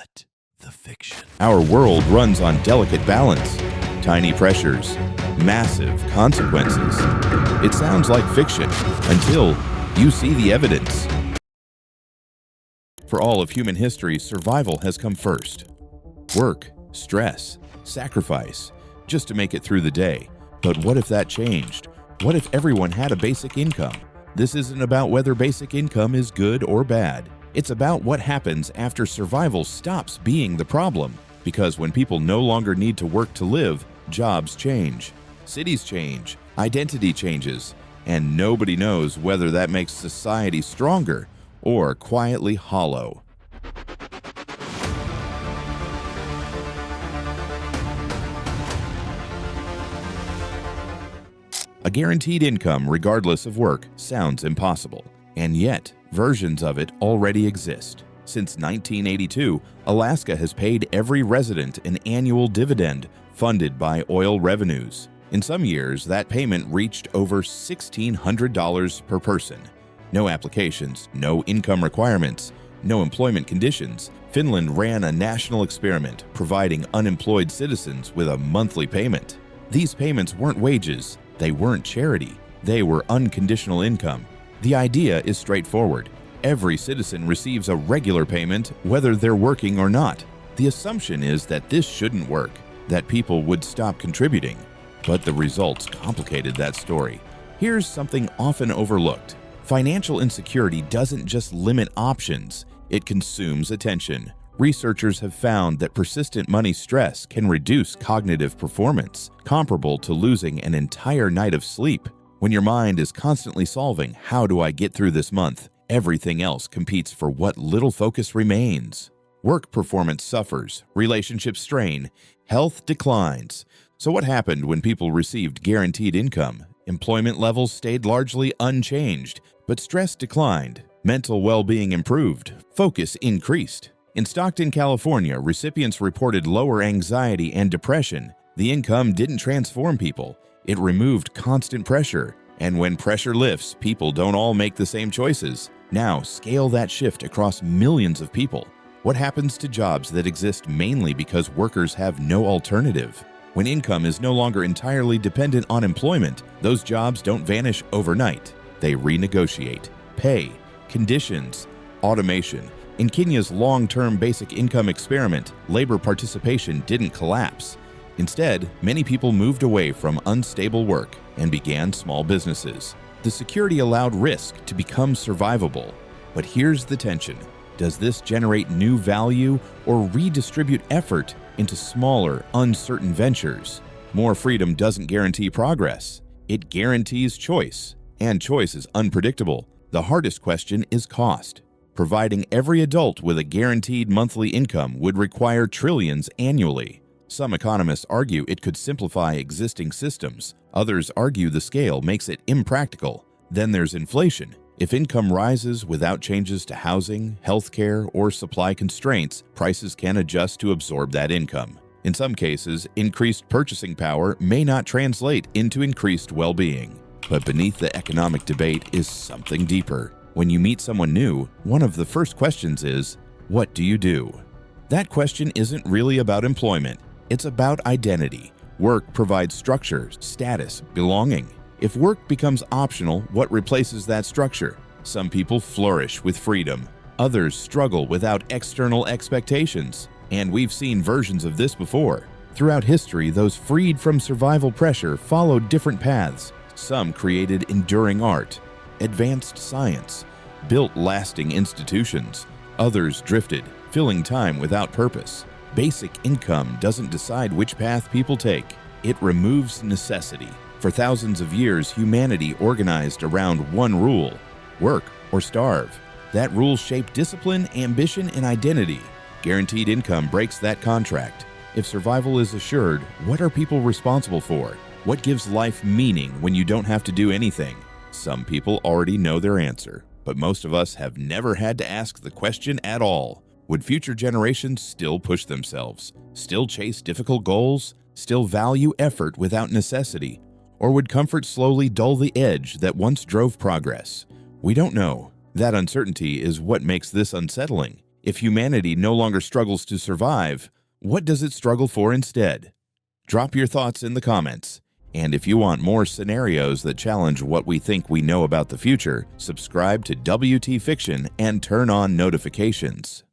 What the fiction? Our world runs on delicate balance, tiny pressures, massive consequences. It sounds like fiction until you see the evidence. For all of human history, survival has come first. Work, stress, sacrifice, just to make it through the day. But what if that changed? What if everyone had a basic income? This isn't about whether basic income is good or bad. It's about what happens after survival stops being the problem. Because when people no longer need to work to live, jobs change, cities change, identity changes, and nobody knows whether that makes society stronger or quietly hollow. A guaranteed income regardless of work sounds impossible, and yet versions of it already exist. Since 1982, Alaska has paid every resident an annual dividend funded by oil revenues. In some years, that payment reached over $1,600 per person. No applications, no income requirements, no employment conditions. Finland ran a national experiment providing unemployed citizens with a monthly payment. These payments weren't wages, they weren't charity, they were unconditional income. The idea is straightforward. Every citizen receives a regular payment whether they're working or not. The assumption is that this shouldn't work, that people would stop contributing. But the results complicated that story. Here's something often overlooked. Financial insecurity doesn't just limit options, it consumes attention. Researchers have found that persistent money stress can reduce cognitive performance, comparable to losing an entire night of sleep. When your mind is constantly solving, how do I get through this month? Everything else competes for what little focus remains. Work performance suffers, relationships strain, health declines. So what happened when people received guaranteed income? Employment levels stayed largely unchanged, but stress declined, mental well-being improved, focus increased. In Stockton, California, recipients reported lower anxiety and depression. The income didn't transform people, it removed constant pressure. And when pressure lifts, people don't all make the same choices. Now, scale that shift across millions of people. What happens to jobs that exist mainly because workers have no alternative? When income is no longer entirely dependent on employment, those jobs don't vanish overnight. They renegotiate. Pay, conditions, automation. In Kenya's long-term basic income experiment, labor participation didn't collapse. Instead, many people moved away from unstable work and began small businesses. The security allowed risk to become survivable. But here's the tension. Does this generate new value or redistribute effort into smaller, uncertain ventures? More freedom doesn't guarantee progress. It guarantees choice, and choice is unpredictable. The hardest question is cost. Providing every adult with a guaranteed monthly income would require trillions annually. Some economists argue it could simplify existing systems. Others argue the scale makes it impractical. Then there's inflation. If income rises without changes to housing, healthcare, or supply constraints, prices can adjust to absorb that income. In some cases, increased purchasing power may not translate into increased well-being. But beneath the economic debate is something deeper. When you meet someone new, one of the first questions is, what do you do? That question isn't really about employment. It's about identity. Work provides structure, status, belonging. If work becomes optional, what replaces that structure? Some people flourish with freedom. Others struggle without external expectations. And we've seen versions of this before. Throughout history, those freed from survival pressure followed different paths. Some created enduring art, advanced science, built lasting institutions. Others drifted, filling time without purpose. Basic income doesn't decide which path people take. It removes necessity. For thousands of years, humanity organized around one rule: work or starve. That rule shaped discipline, ambition, and identity. Guaranteed income breaks that contract. If survival is assured, what are people responsible for? What gives life meaning when you don't have to do anything? Some people already know their answer, but most of us have never had to ask the question at all. Would future generations still push themselves, still chase difficult goals, still value effort without necessity? Or would comfort slowly dull the edge that once drove progress? We don't know. That uncertainty is what makes this unsettling. If humanity no longer struggles to survive, what does it struggle for instead? Drop your thoughts in the comments. And if you want more scenarios that challenge what we think we know about the future, subscribe to WTFiction and turn on notifications.